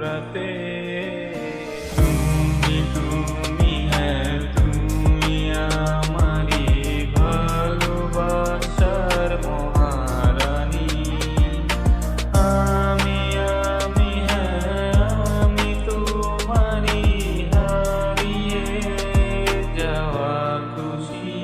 রাতে তুমি তুমি হ্যাঁ তুমি আমারি ভালোবাসার মহারানী। আমি হ্যাঁ আমি তোমারি হারিয়ে যাওয়া খুশি।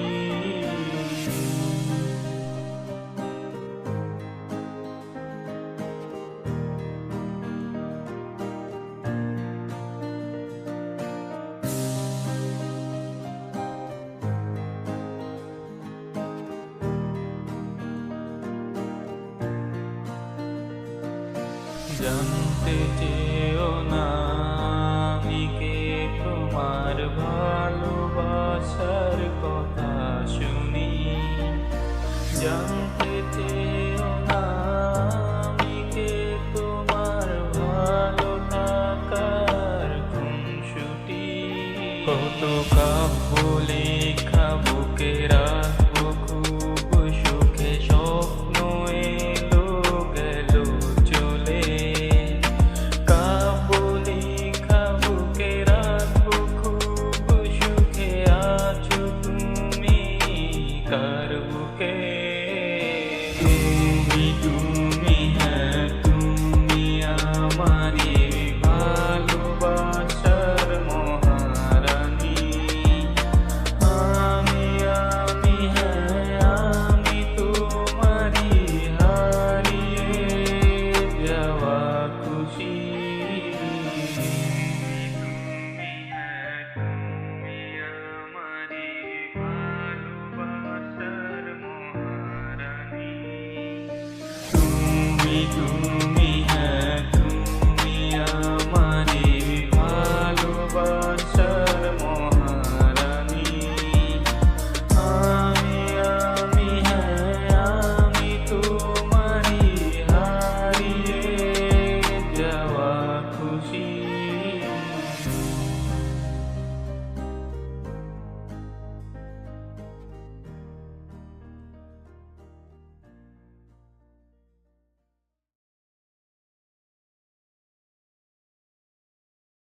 জানতে চেয়েও না আমি কে, তোমার ভালোবাসার কথা শুনি। জানতে চেয়েও না আমি কে, তোমার ভালো থাকার খুনসুটি। কত কাব্য লেখা বুকের